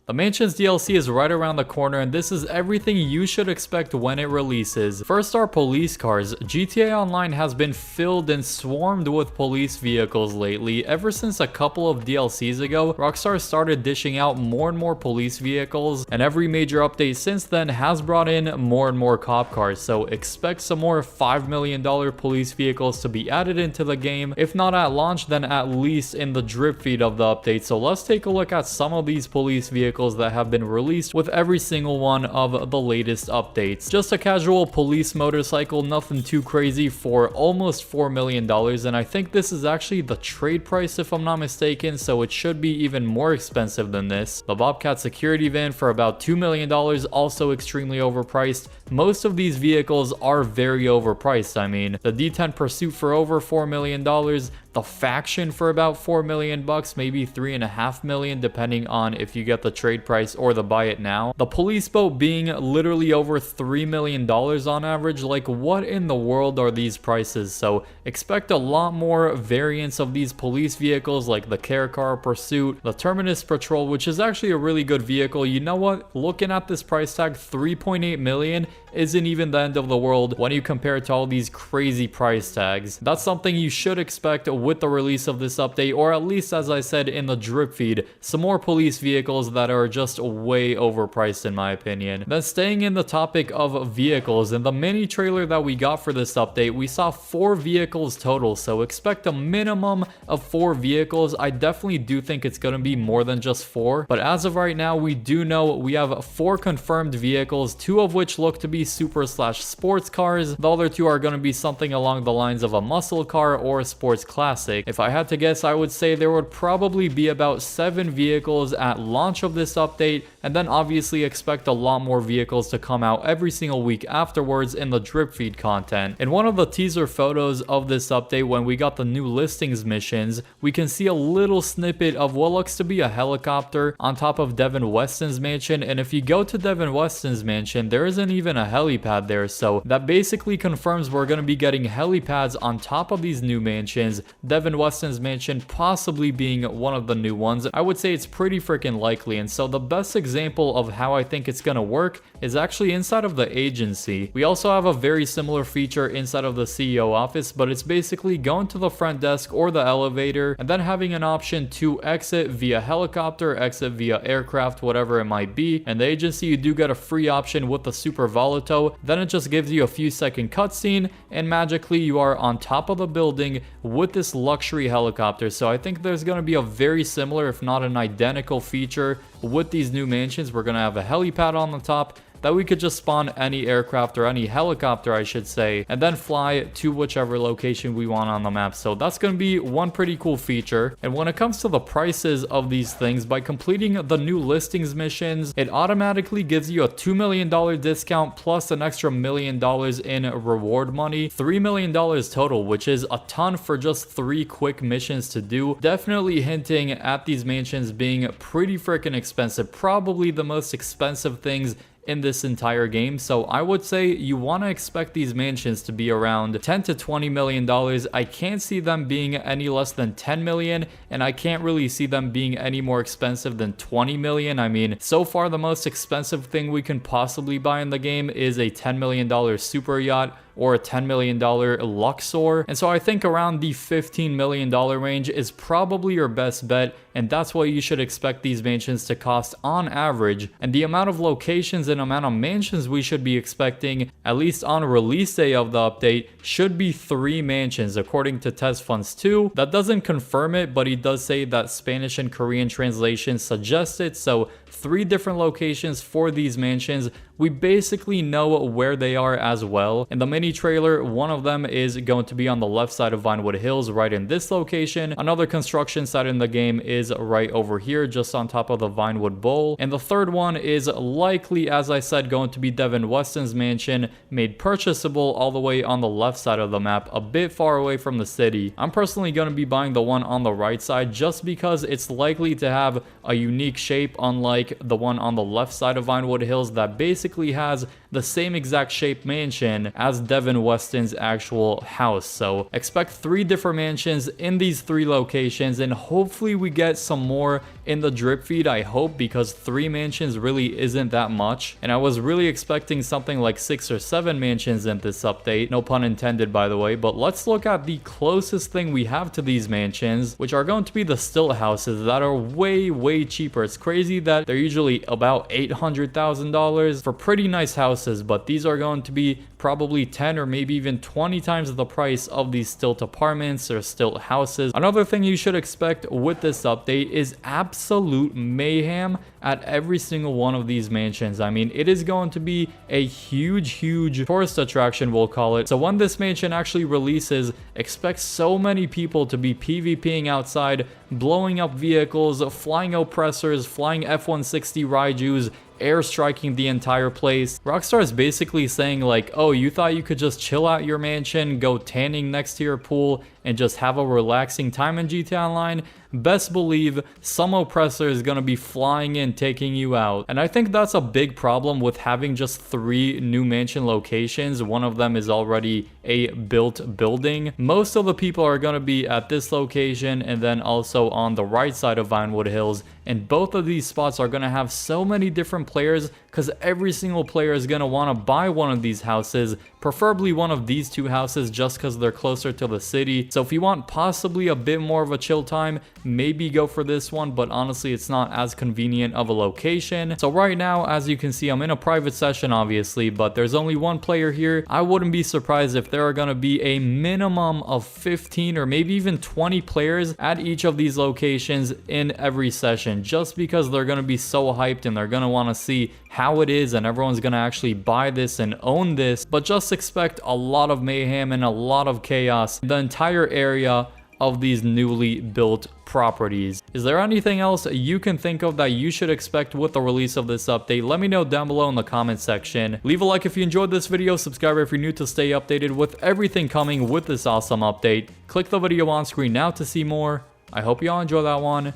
The Mansions DLC is right around the corner, and this is everything you should expect when it releases. First are police cars. GTA Online has been filled and swarmed with police vehicles lately. Ever since a couple of DLCs ago, Rockstar started dishing out more and more police vehicles, and every major update since then has brought in more and more cop cars, so expect some more $5 million police vehicles to be added into the game. If not at launch, then at least in the drip feed of the update. So let's take a look at some of these police vehicles that have been released with every single one of the latest updates. Just a casual police motorcycle, nothing too crazy, for almost $4 million, and I think this is actually the trade price if I'm not mistaken, so it should be even more expensive than this. The Bobcat security van for about $2 million, also extremely overpriced. Most of these vehicles are very overpriced. I mean, the D10 Pursuit for over $4 million, the Faction for about $4 million bucks, maybe $3.5 million depending on if you get the trade price or the buy it now. The police boat being literally over $3 million on average. Like, what in the world are these prices? So expect a lot more variants of these police vehicles, like the Care Car Pursuit, the Terminus Patrol, which is actually a really good vehicle. You know what? Looking at this price tag, $3.8 million isn't even the end of the world when you compare it to all these crazy price tags. That's something you should expect with the release of this update, or at least, as I said in the drip feed, some more police vehicles that are just way overpriced in my opinion. Then staying in the topic of vehicles, in the mini trailer that we got for this update, we saw 4 vehicles total, so expect a minimum of 4 vehicles. I definitely do think it's gonna be more than just 4, but as of right now, we do know we have 4 confirmed vehicles, 2 of which look to be super/sports cars. The other 2 are going to be something along the lines of a muscle car or a sports classic. If I had to guess, I would say there would probably be about 7 vehicles at launch of this update, and then obviously expect a lot more vehicles to come out every single week afterwards in the drip feed content. In one of the teaser photos of this update, when we got the new listings missions, we can see a little snippet of what looks to be a helicopter on top of Devin Weston's mansion, and if you go to Devin Weston's mansion, there isn't even a helipad there, so that basically confirms we're going to be getting helipads on top of these new mansions. Devin Weston's mansion possibly being one of the new ones. I would say it's pretty freaking likely, and so the best example of how I think it's going to work is actually inside of the agency. We also have a very similar feature inside of the CEO office, but it's basically going to the front desk or the elevator and then having an option to exit via helicopter, exit via aircraft, whatever it might be. And the agency, you do get a free option with the Super Volato. Then it just gives you a few second cutscene and magically you are on top of the building with this luxury helicopter. So I think there's going to be a very similar, if not an identical feature with these new mansions. We're going to have a helipad on the top that we could just spawn any aircraft or any helicopter, I should say, and then fly to whichever location we want on the map. So that's going to be one pretty cool feature. And when it comes to the prices of these things, by completing the new listings missions, it automatically gives you a $2 million discount plus an extra $1 million in reward money. $3 million total, which is a ton for just 3 quick missions to do. Definitely hinting at these mansions being pretty freaking expensive, probably the most expensive things in this entire game. So I would say you want to expect these mansions to be around 10 to 20 million dollars. I can't see them being any less than 10 million, and I can't really see them being any more expensive than 20 million. I mean, so far the most expensive thing we can possibly buy in the game is a $10 million super yacht or a $10 million Luxor. And so I think around the $15 million range is probably your best bet, and that's what you should expect these mansions to cost on average. And the amount of locations and amount of mansions we should be expecting, at least on release day of the update, should be 3 mansions according to Test Funds 2. That doesn't confirm it, but he does say that Spanish and Korean translation suggest it. So 3 different locations for these mansions. We basically know where they are as well. In the mini trailer, one of them is going to be on the left side of Vinewood Hills, right in this location. Another construction site in the game is right over here, just on top of the Vinewood Bowl. And the third one is likely, as I said, going to be Devin Weston's mansion, made purchasable all the way on the left side of the map, a bit far away from the city. I'm personally going to be buying the one on the right side just because it's likely to have a unique shape, unlike like the one on the left side of Vinewood Hills that basically has the same exact shaped mansion as Devin Weston's actual house. So expect 3 different mansions in these 3 locations, and hopefully we get some more in the drip feed, I hope, because 3 mansions really isn't that much. And I was really expecting something like 6 or 7 mansions in this update, no pun intended by the way. But let's look at the closest thing we have to these mansions, which are going to be the stilt houses that are way cheaper. It's crazy that they're usually about $800,000 for pretty nice houses, but these are going to be probably 10 or maybe even 20 times the price of these stilt apartments or stilt houses. Another thing you should expect with this update is absolute mayhem at every single one of these mansions. I mean, it is going to be a huge tourist attraction, we'll call it. So when this mansion actually releases, expect so many people to be PvPing outside, blowing up vehicles, flying oppressors, flying F-160 Raijus, airstriking the entire place. Rockstar is basically saying like, oh, you thought you could just chill out your mansion, go tanning next to your pool, and just have a relaxing time in GTA Online? Best believe some oppressor is gonna be flying in, taking you out. And I think that's a big problem with having just 3 new mansion locations. One of them is already a built building. Most of the people are gonna be at this location and then also on the right side of Vinewood Hills. And both of these spots are gonna have so many different players because every single player is gonna wanna buy one of these houses, preferably one of these 2 houses just because they're closer to the city. So if you want possibly a bit more of a chill time, maybe go for this one, but honestly it's not as convenient of a location. So right now, as you can see, I'm in a private session obviously, but there's only 1 player here. I wouldn't be surprised if there are gonna be a minimum of 15 or maybe even 20 players at each of these locations in every session, just because they're gonna be so hyped and they're gonna wanna see how it is, and everyone's gonna actually buy this and own this. But just expect a lot of mayhem and a lot of chaos in the entire area of these newly built properties. Is there anything else you can think of that you should expect with the release of this update? Let me know down below in the comment section. Leave a like if you enjoyed this video, subscribe if you're new to stay updated with everything coming with this awesome update. Click the video on screen now to see more. I hope you all enjoy that one,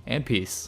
and peace.